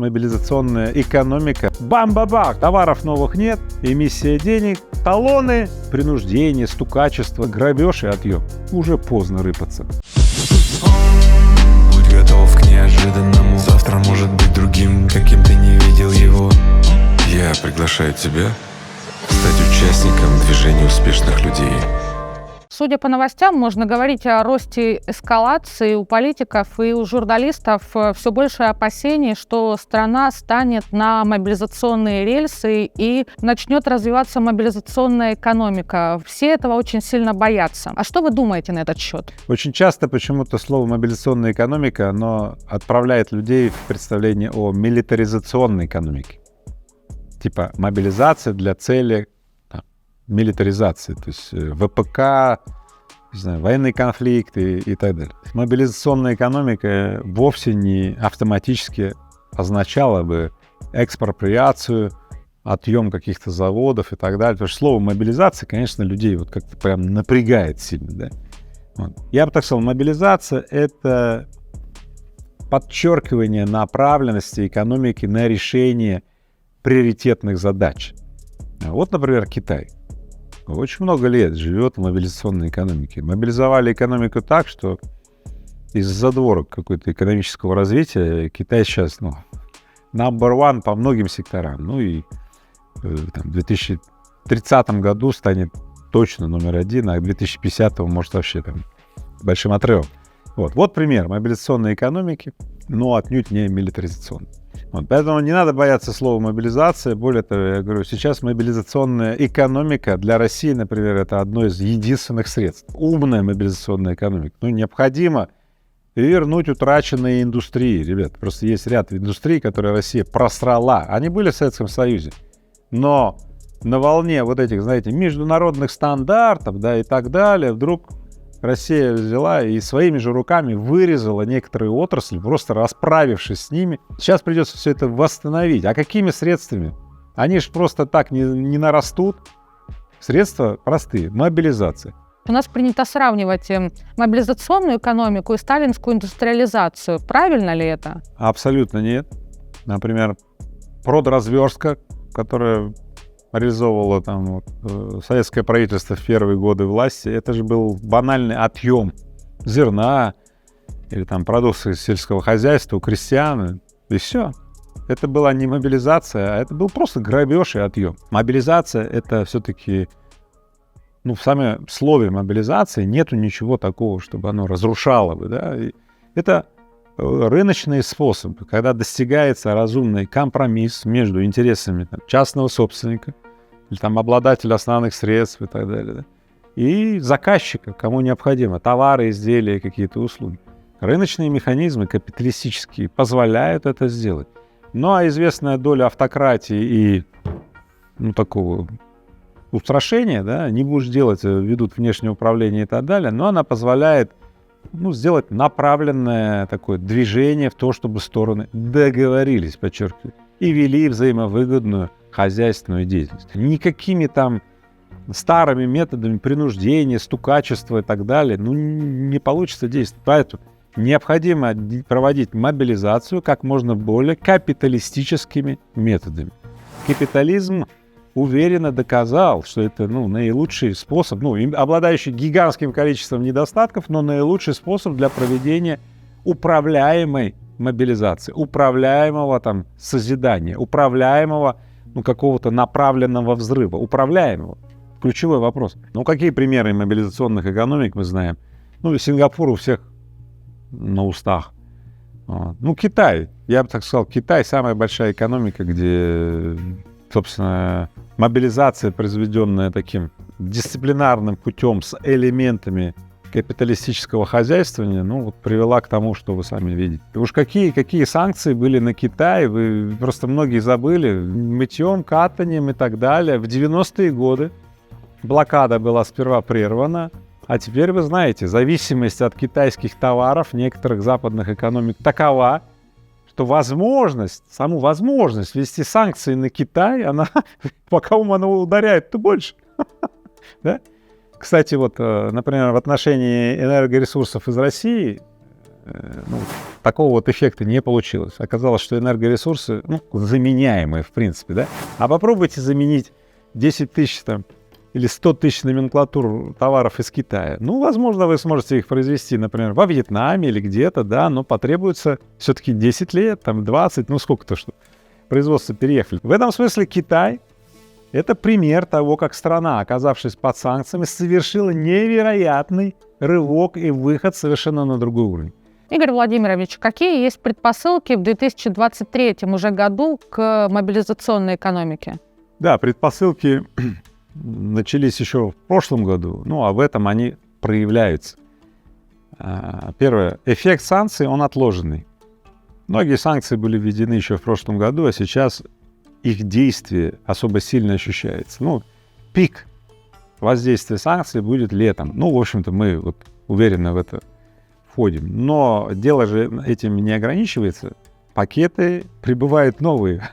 мобилизационная экономика. Бам-бабах! Товаров новых нет, эмиссия денег, талоны, принуждение, стукачество, грабеж и отъем. Уже поздно рыпаться. Будь готов к неожиданному. Завтра может быть другим, каким ты не видел его. Я приглашаю тебя стать участником движения успешных людей. Судя по новостям, можно говорить о росте эскалации у политиков и у журналистов. Все больше опасений, что страна станет на мобилизационные рельсы и начнет развиваться мобилизационная экономика. Все этого очень сильно боятся. А что вы думаете на этот счет? Очень часто почему-то слово «мобилизационная экономика» оно отправляет людей в представление о милитаризационной экономике. Типа мобилизация для цели милитаризации, то есть ВПК, не знаю, военные конфликты и так далее. Мобилизационная экономика вовсе не автоматически означала бы экспроприацию, отъем каких-то заводов и так далее. Потому что слово мобилизация, конечно, людей вот как-то прям напрягает сильно. Да? Вот. Я бы так сказал, мобилизация — это подчеркивание направленности экономики на решение приоритетных задач. Вот, например, Китай. Очень много лет живет в мобилизационной экономике. Мобилизовали экономику так, что из-за задворок какой-то экономического развития Китай сейчас, number one по многим секторам. Ну и в 2030 году станет точно номер один, а к 2050 может вообще там большим отрывом. Вот пример мобилизационной экономики, но отнюдь не милитаризационной. Поэтому не надо бояться слова мобилизация. Более того, я говорю, сейчас мобилизационная экономика для России, например, это одно из единственных средств. Умная мобилизационная экономика. Необходимо вернуть утраченные индустрии. Ребят, просто есть ряд индустрий, которые Россия просрала. Они были в Советском Союзе. Но на волне вот этих, знаете, международных стандартов, да, и так далее, вдруг Россия взяла и своими же руками вырезала некоторые отрасли, просто расправившись с ними. Сейчас придется все это восстановить. А какими средствами? Они же просто так не нарастут. Средства простые. Мобилизация. У нас принято сравнивать мобилизационную экономику и сталинскую индустриализацию. Правильно ли это? Абсолютно нет. Например, продразверстка, которая реализовывало советское правительство в первые годы власти, это же был банальный отъем зерна или продукции сельского хозяйства у крестьян, и все. Это была не мобилизация, а это был просто грабеж и отъем. Мобилизация — это все-таки, в самом слове мобилизации нету ничего такого, чтобы оно разрушало бы, да? Это рыночные способы, когда достигается разумный компромисс между интересами частного собственника или обладателя основных средств и так далее, да, и заказчика, кому необходимо товары, изделия, какие-то услуги. Рыночные механизмы капиталистические позволяют это сделать. Ну а известная доля автократии и такого устрашения, да, не будешь делать, ведут внешнее управление и так далее, но она позволяет сделать направленное такое движение в то, чтобы стороны договорились, подчеркиваю, и вели взаимовыгодную хозяйственную деятельность. Никакими старыми методами принуждения, стукачества и так далее, не получится действовать. Поэтому необходимо проводить мобилизацию как можно более капиталистическими методами. Капитализм уверенно доказал, что это наилучший способ, обладающий гигантским количеством недостатков, но наилучший способ для проведения управляемой мобилизации, управляемого созидания, управляемого какого-то направленного взрыва, управляемого. Ключевой вопрос. Какие примеры мобилизационных экономик мы знаем? Сингапур у всех на устах. Китай. Я бы так сказал, Китай — самая большая экономика, где, собственно, мобилизация, произведенная таким дисциплинарным путем с элементами капиталистического хозяйствования, привела к тому, что вы сами видите. Уж какие санкции были на Китай, вы просто многие забыли, мытьем, катанием и так далее. В 90-е годы блокада была сперва прервана, а теперь, вы знаете, зависимость от китайских товаров некоторых западных экономик такова, что саму возможность ввести санкции на Китай, по кому она ударяет, то больше. Да? Кстати, например, в отношении энергоресурсов из России такого вот эффекта не получилось. Оказалось, что энергоресурсы, заменяемые, в принципе, да. А попробуйте заменить 10 тысяч там, или 100 тысяч номенклатур товаров из Китая. Возможно, вы сможете их произвести, например, во Вьетнаме или где-то, да, но потребуется все-таки 10 лет, там 20, сколько-то, что производство переехали. В этом смысле Китай — это пример того, как страна, оказавшись под санкциями, совершила невероятный рывок и выход совершенно на другой уровень. Игорь Владимирович, какие есть предпосылки в 2023 уже году к мобилизационной экономике? Да, предпосылки начались еще в прошлом году, а в этом они проявляются. Первое. Эффект санкций, он отложенный. Многие санкции были введены еще в прошлом году, а сейчас их действие особо сильно ощущается. Пик воздействия санкций будет летом. В общем-то, мы уверенно в это входим. Но дело же этим не ограничивается. Пакеты прибывают новые.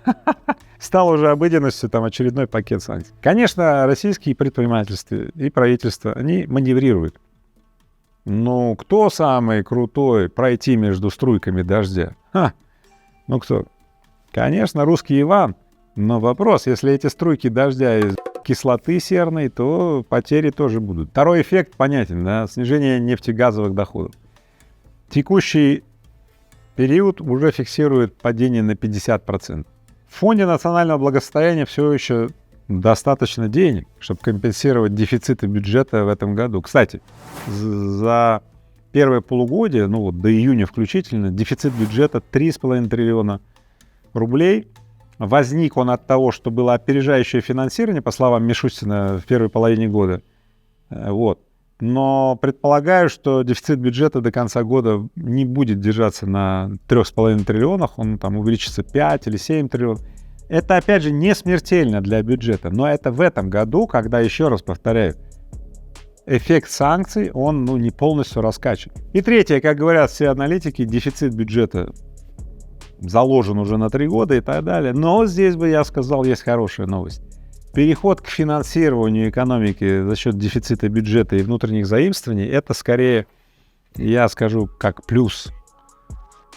Стал уже обыденностью очередной пакет санкций. Конечно, российские предпринимательства и правительство, они маневрируют. Кто самый крутой пройти между струйками дождя? Кто? Конечно, русский Иван. Но вопрос, если эти струйки дождя из кислоты серной, то потери тоже будут. Второй эффект понятен, да? Снижение нефтегазовых доходов. Текущий период уже фиксирует падение на 50%. В Фонде национального благосостояния все еще достаточно денег, чтобы компенсировать дефициты бюджета в этом году. Кстати, за первое полугодие, до июня включительно, дефицит бюджета 3,5 триллиона рублей. Возник он от того, что было опережающее финансирование, по словам Мишустина, в первой половине года. Но предполагаю, что дефицит бюджета до конца года не будет держаться на 3,5 триллионах, он увеличится 5 или 7 триллионов. Это, опять же, не смертельно для бюджета, но это в этом году, когда, еще раз повторяю, эффект санкций, он не полностью раскачан. И третье, как говорят все аналитики, дефицит бюджета заложен уже на 3 года и так далее. Но здесь бы я сказал, есть хорошая новость. Переход к финансированию экономики за счет дефицита бюджета и внутренних заимствований — это скорее, я скажу, как плюс.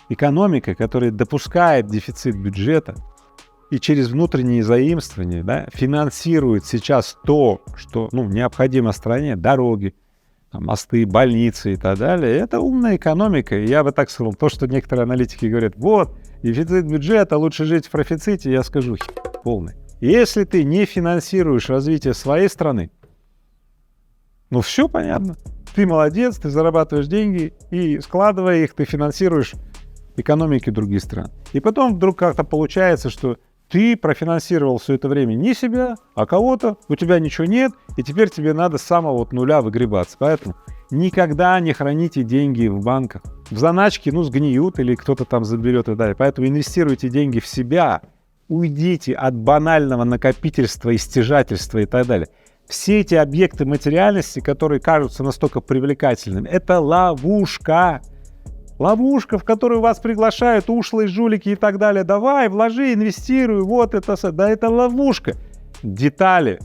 Экономика, которая допускает дефицит бюджета и через внутренние заимствования, да, финансирует сейчас то, что необходимо стране, дороги, мосты, больницы и так далее, это умная экономика. И я бы так сказал, то, что некоторые аналитики говорят, дефицит бюджета, лучше жить в профиците, я скажу, полный. Если ты не финансируешь развитие своей страны, все понятно. Ты молодец, ты зарабатываешь деньги, и складывая их, ты финансируешь экономики других стран. И потом вдруг как-то получается, что ты профинансировал все это время не себя, а кого-то, у тебя ничего нет, и теперь тебе надо с самого нуля выгребаться. Поэтому никогда не храните деньги в банках. В заначке, сгниют или кто-то там заберет и так далее. Поэтому инвестируйте деньги в себя. Уйдите от банального накопительства и стяжательства и так далее. Все эти объекты материальности, которые кажутся настолько привлекательными, это ловушка. Ловушка, в которую вас приглашают ушлые жулики и так далее. Давай, вложи, инвестируй, это ловушка. Детали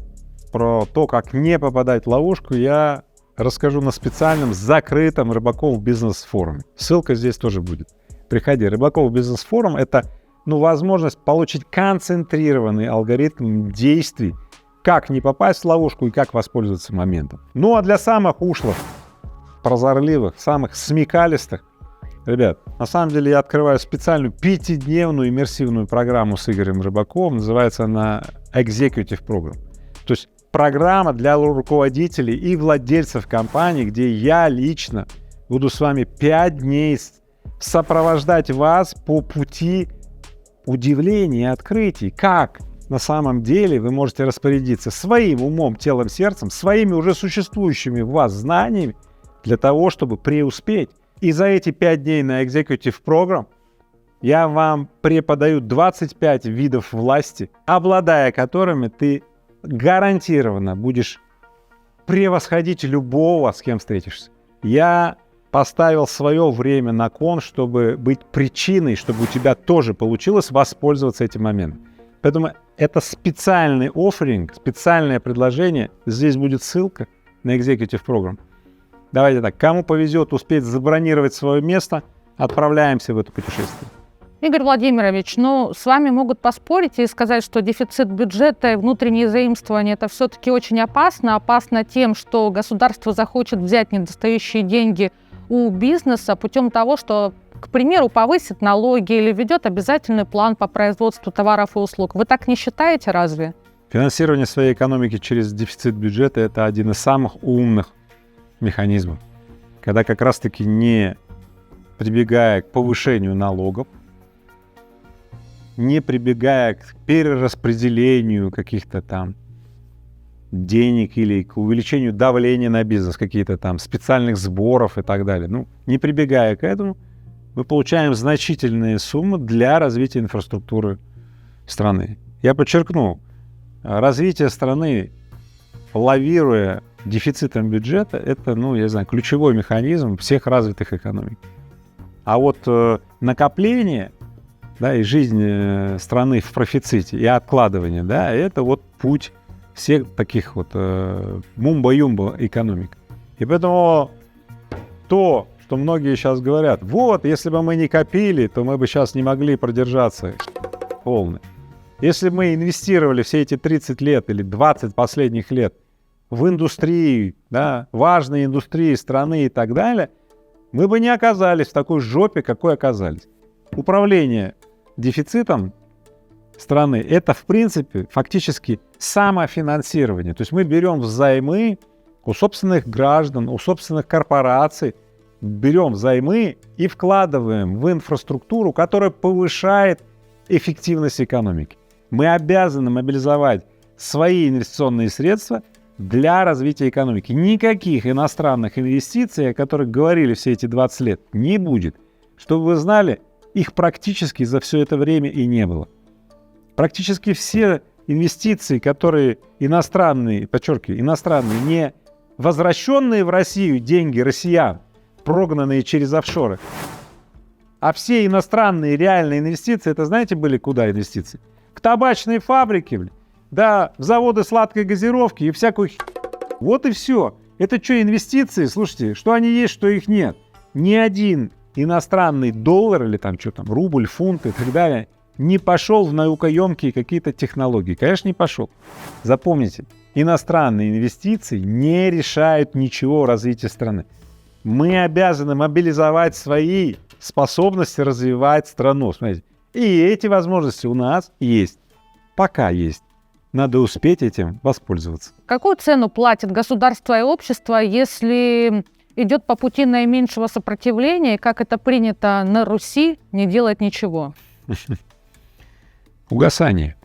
про то, как не попадать в ловушку, я расскажу на специальном закрытом Рыбаков бизнес-форуме. Ссылка здесь тоже будет. Приходи. Рыбаков бизнес-форум — это возможность получить концентрированный алгоритм действий, как не попасть в ловушку и как воспользоваться моментом. А для самых ушлых, прозорливых, самых смекалистых, ребят, на самом деле я открываю специальную 5-дневную иммерсивную программу с Игорем Рыбаковым, называется она Executive Program. То есть программа для руководителей и владельцев компаний, где я лично буду с вами 5 дней сопровождать вас по пути удивлений и открытий, как на самом деле вы можете распорядиться своим умом, телом, сердцем, своими уже существующими в вас знаниями для того, чтобы преуспеть. И за эти 5 дней на Executive Program я вам преподаю 25 видов власти, обладая которыми ты гарантированно будешь превосходить любого, с кем встретишься. Я поставил свое время на кон, чтобы быть причиной, чтобы у тебя тоже получилось воспользоваться этим моментом. Поэтому это специальный офферинг, специальное предложение. Здесь будет ссылка на Executive Program. Давайте так, кому повезет успеть забронировать свое место, отправляемся в это путешествие. Игорь Владимирович, с вами могут поспорить и сказать, что дефицит бюджета и внутренние заимствования – это все-таки очень опасно. Опасно тем, что государство захочет взять недостающие деньги у бизнеса путем того, что, к примеру, повысит налоги или введет обязательный план по производству товаров и услуг. Вы так не считаете, разве? Финансирование своей экономики через дефицит бюджета – это один из самых умных механизмов, когда как раз-таки не прибегая к повышению налогов, не прибегая к перераспределению каких-то там денег или к увеличению давления на бизнес, какие-то там специальных сборов и так далее. Не прибегая к этому, мы получаем значительные суммы для развития инфраструктуры страны. Я подчеркну, развитие страны, лавируя дефицитом бюджета, это, ключевой механизм всех развитых экономик. А вот накопление, и жизнь страны в профиците и откладывание, это вот путь всех таких вот мумба-юмба экономик. И поэтому то, что многие сейчас говорят, если бы мы не копили, то мы бы сейчас не могли продержаться полный. Если бы мы инвестировали все эти 30 лет или 20 последних лет в индустрию, важные индустрии страны и так далее, мы бы не оказались в такой жопе, какой оказались. Управление дефицитом страны – это, в принципе, фактически самофинансирование. То есть мы берем взаймы у собственных граждан, у собственных корпораций, берем взаймы и вкладываем в инфраструктуру, которая повышает эффективность экономики. Мы обязаны мобилизовать свои инвестиционные средства для развития экономики. Никаких иностранных инвестиций, о которых говорили все эти 20 лет, не будет. Чтобы вы знали, их практически за все это время и не было. Практически все инвестиции, которые иностранные, не возвращенные в Россию деньги россиян, прогнанные через офшоры, а все иностранные реальные инвестиции, это знаете, были куда инвестиции? В табачные фабрики, в заводы сладкой газировки и всякую Вот и все. Это что, инвестиции? Слушайте, что они есть, что их нет. Ни один иностранный доллар или рубль, фунт и так далее не пошел в наукоемкие какие-то технологии. Конечно, не пошел. Запомните, иностранные инвестиции не решают ничего в развитии страны. Мы обязаны мобилизовать свои способности развивать страну. Смотрите. И эти возможности у нас есть. Пока есть. Надо успеть этим воспользоваться. Какую цену платит государство и общество, если идет по пути наименьшего сопротивления, и, как это принято на Руси, не делать ничего? Угасание.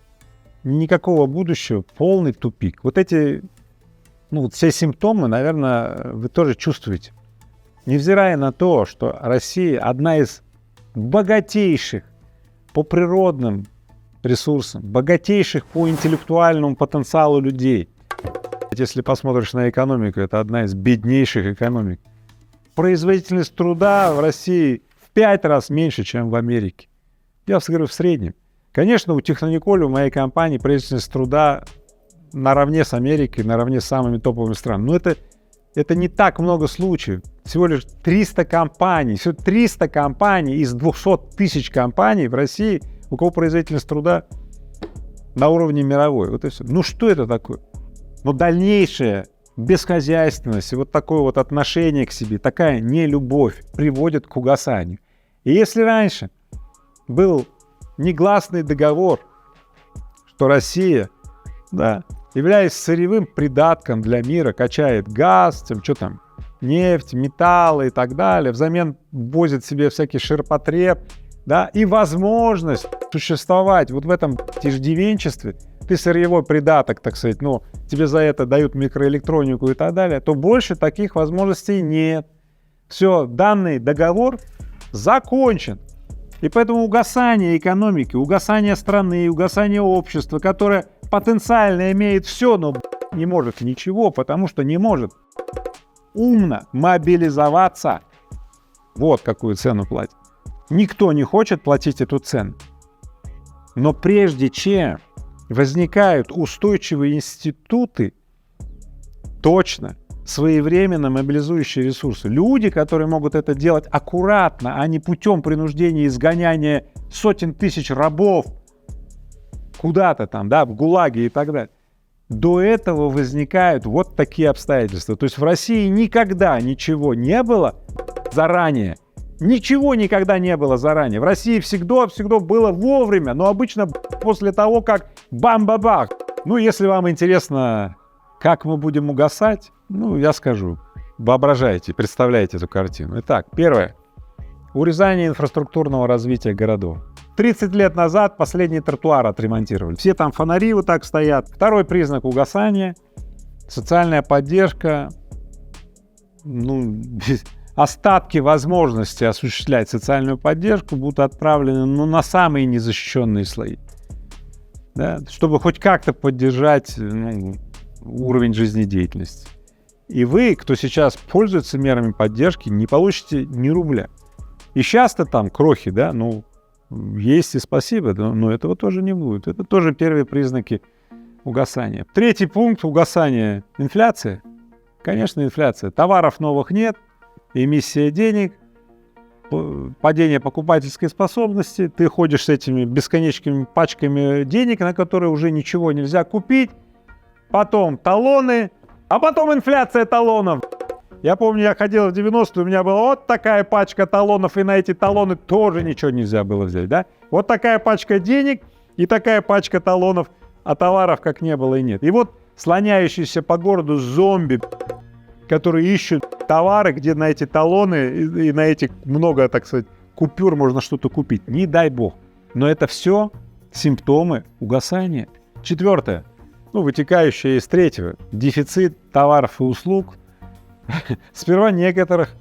Никакого будущего, полный тупик. Вот эти, все симптомы, наверное, вы тоже чувствуете. Невзирая на то, что Россия одна из богатейших по природным ресурсам, богатейших по интеллектуальному потенциалу людей. Если посмотришь на экономику, это одна из беднейших экономик. Производительность труда в России в 5 раз меньше, чем в Америке. Я говорю, в среднем. Конечно, у Технониколя, у моей компании, производительность труда наравне с Америкой, наравне с самыми топовыми странами. Но это не так много случаев. Всего лишь 300 компаний. Всего 300 компаний из 200 тысяч компаний в России, у кого производительность труда на уровне мировой. Вот и все. Что это такое? Дальнейшая бесхозяйственность и вот такое вот отношение к себе, такая нелюбовь приводит к угасанию. И если раньше был негласный договор, что Россия, являясь сырьевым придатком для мира, качает газ, нефть, металлы и так далее, взамен возит себе всякий ширпотреб, и возможность существовать вот в этом иждивенчестве, ты сырьевой придаток, так сказать, тебе за это дают микроэлектронику и так далее, то больше таких возможностей нет. Все, данный договор закончен. И поэтому угасание экономики, угасание страны, угасание общества, которое потенциально имеет все, но не может ничего, потому что не может умно мобилизоваться. Вот какую цену платит. Никто не хочет платить эту цену. Но прежде чем возникают устойчивые институты, точно своевременно мобилизующие ресурсы. Люди, которые могут это делать аккуратно, а не путем принуждения, изгоняния сотен тысяч рабов куда-то там, да, в ГУЛАГе и так далее. До этого возникают вот такие обстоятельства. То есть в России никогда ничего не было заранее. Ничего никогда не было заранее. В России всегда было вовремя, но обычно после того, как бам-бабах. Ну, если вам интересно, как мы будем угасать, ну, я скажу. Воображайте, представляете эту картину. Итак, первое. Урезание инфраструктурного развития городов. 30 лет назад последний тротуар отремонтировали. Все там фонари вот так стоят. Второй признак угасания. Социальная поддержка. Остатки возможности осуществлять социальную поддержку будут отправлены на самые незащищенные слои. Да? Чтобы хоть как-то поддержать уровень жизнедеятельности. И вы, кто сейчас пользуется мерами поддержки, не получите ни рубля. И часто там крохи, да, есть и спасибо, но этого тоже не будет. Это тоже первые признаки угасания. Третий пункт угасания – инфляция. Конечно, инфляция. Товаров новых нет, эмиссия денег, падение покупательской способности. Ты ходишь с этими бесконечными пачками денег, на которые уже ничего нельзя купить. Потом талоны, а потом инфляция талонов. Я помню, я ходил в 90-е, у меня была вот такая пачка талонов, и на эти талоны тоже ничего нельзя было взять, да? Вот такая пачка денег и такая пачка талонов, а товаров как не было и нет. И вот слоняющиеся по городу зомби, которые ищут товары, где на эти талоны и на этих много, так сказать, купюр можно что-то купить. Не дай бог. Но это все симптомы угасания. Четвертое. Вытекающее из третьего. Дефицит товаров и услуг. Сперва некоторых,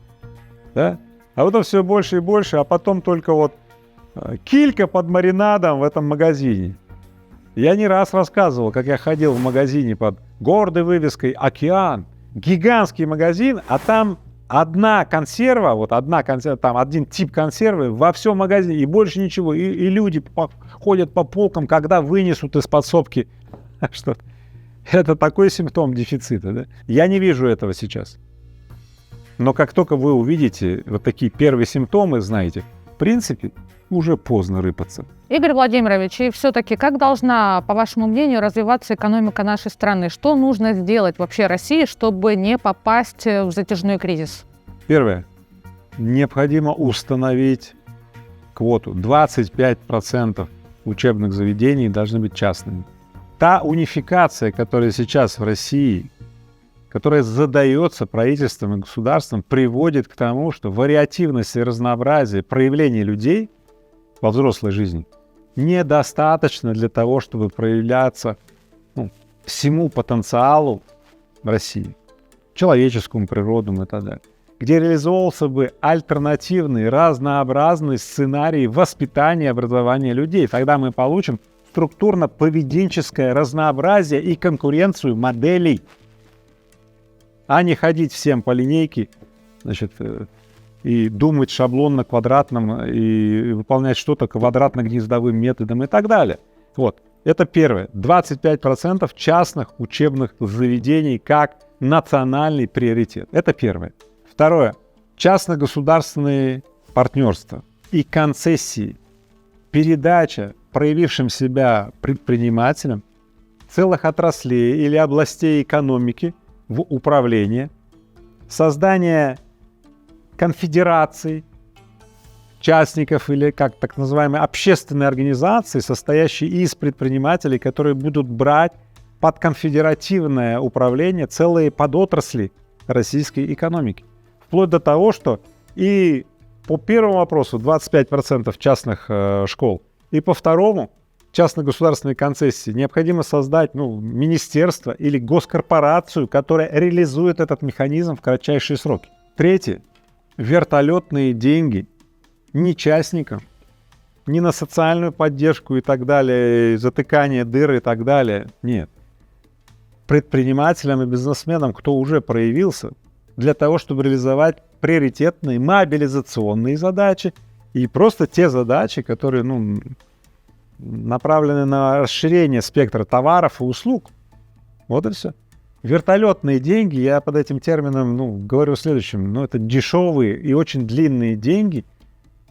да, а потом все больше и больше, а потом только вот килька под маринадом в этом магазине. Я не раз рассказывал, как я ходил в магазине под гордой вывеской «Океан». Гигантский магазин, а там одна консерва, там один тип консервы во всем магазине, и больше ничего. И люди ходят по полкам, когда вынесут из подсобки что-то. Это такой симптом дефицита, да? Я не вижу этого сейчас. Но как только вы увидите вот такие первые симптомы, знаете, в принципе, уже поздно рыпаться. Игорь Владимирович, и все-таки как должна, по вашему мнению, развиваться экономика нашей страны? Что нужно сделать вообще России, чтобы не попасть в затяжной кризис? Первое. Необходимо установить квоту. 25% учебных заведений должны быть частными. Та унификация, которая сейчас в России, которая задается правительством и государством, приводит к тому, что вариативность и разнообразие проявлений людей во взрослой жизни недостаточно для того, чтобы проявляться всему потенциалу России, человеческому, природному и так далее, где реализовывался бы альтернативный, разнообразный сценарий воспитания и образования людей. Тогда мы получим структурно-поведенческое разнообразие и конкуренцию моделей, а не ходить всем по линейке, и думать шаблонно-квадратным, и выполнять что-то квадратно-гнездовым методом и так далее. Вот, это первое. 25% частных учебных заведений как национальный приоритет. Это первое. Второе. Частно-государственные партнерства и концессии. Передача проявившим себя предпринимателям целых отраслей или областей экономики в управление, создание конфедераций, частников или как так называемые общественные организации, состоящие из предпринимателей, которые будут брать под конфедеративное управление целые подотрасли российской экономики. Вплоть до того, что и по первому вопросу 25% частных школ, и по второму частно-государственной концессии необходимо создать министерство или госкорпорацию, которая реализует этот механизм в кратчайшие сроки. Третье. Вертолетные деньги ни частникам, ни на социальную поддержку и так далее, затыкание дыр и так далее. Нет. Предпринимателям и бизнесменам, кто уже проявился, для того, чтобы реализовать приоритетные мобилизационные задачи и просто те задачи, которые направлены на расширение спектра товаров и услуг. Вот и все. Вертолетные деньги, я под этим термином говорю в следующем, это дешевые и очень длинные деньги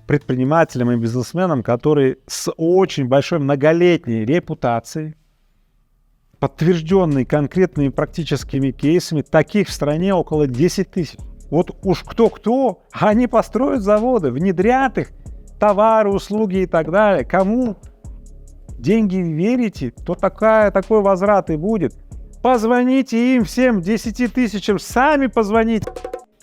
предпринимателям и бизнесменам, которые с очень большой многолетней репутацией, подтвержденной конкретными практическими кейсами, таких в стране около 10 тысяч. Вот уж кто-кто, они построят заводы, внедрят их, товары, услуги и так далее. Кому деньги верите, то такой возврат и будет. Позвоните им всем 10 тысячам, сами позвоните.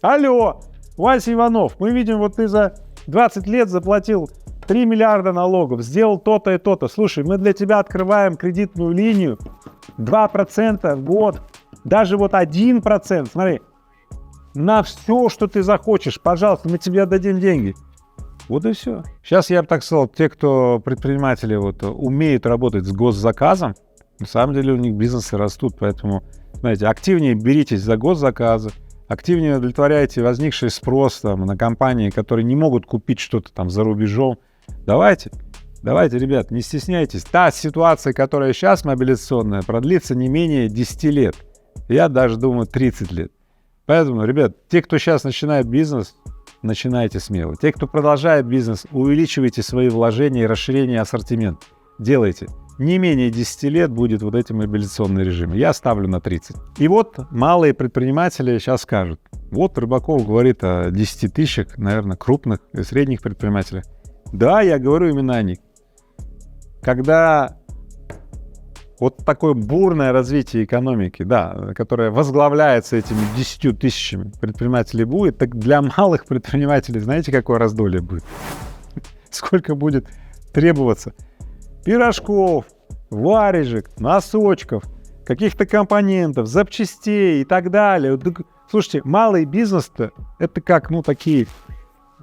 Алло, Вася Иванов, мы видим, вот ты за 20 лет заплатил 3 миллиарда налогов, сделал то-то и то-то. Слушай, мы для тебя открываем кредитную линию 2% в год, даже вот 1%, смотри, на все, что ты захочешь, пожалуйста, мы тебе отдадим деньги. Вот и все. Сейчас я бы так сказал, те, кто предприниматели умеют работать с госзаказом, на самом деле у них бизнесы растут, поэтому, знаете, активнее беритесь за госзаказы, активнее удовлетворяйте возникший спрос на компании, которые не могут купить что-то там за рубежом. Давайте, ребят, не стесняйтесь. Та ситуация, которая сейчас мобилизационная, продлится не менее 10 лет. Я даже думаю 30 лет. Поэтому, ребят, те, кто сейчас начинает бизнес, начинайте смело. Те, кто продолжает бизнес, увеличивайте свои вложения и расширение ассортимента. Делайте. Не менее 10 лет будет вот эти мобилизационные режимы. Я ставлю на 30. И вот малые предприниматели сейчас скажут. Вот Рыбаков говорит о 10 тысячах, наверное, крупных и средних предпринимателях. Да, я говорю именно о них. Когда вот такое бурное развитие экономики, да, которое возглавляется этими 10 тысячами предпринимателей будет, так для малых предпринимателей знаете, какое раздолье будет? Сколько будет требоваться пирожков, варежек, носочков, каких-то компонентов, запчастей и так далее. Слушайте, малый бизнес-то это как, такие,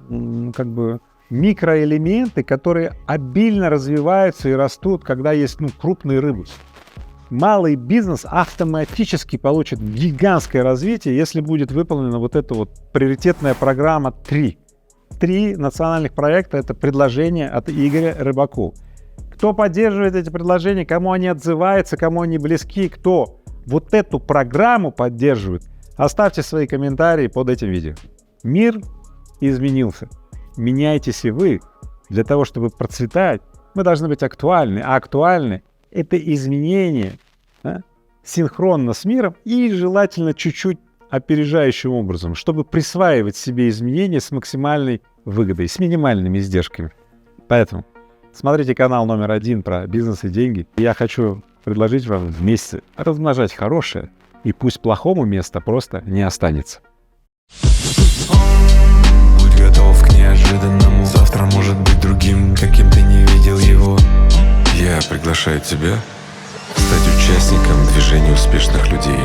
как бы микроэлементы, которые обильно развиваются и растут, когда есть, крупные рыбы. Малый бизнес автоматически получит гигантское развитие, если будет выполнена вот эта вот приоритетная программа 3. 3 национальных проекта — это предложения от Игоря Рыбакова. Кто поддерживает эти предложения, кому они отзываются, кому они близки, кто вот эту программу поддерживает, оставьте свои комментарии под этим видео. Мир изменился. Меняйтесь и вы. Для того, чтобы процветать, мы должны быть актуальны. А актуальны — это изменения, синхронно с миром и желательно чуть-чуть опережающим образом, чтобы присваивать себе изменения с максимальной выгодой, с минимальными издержками. Поэтому смотрите канал номер 1 про бизнес и деньги. Я хочу предложить вам вместе размножать хорошее, и пусть плохому места просто не останется. Будь готов к неожиданному. Завтра может быть другим, каким ты не видел его. Я приглашаю тебя стать участником движения успешных людей.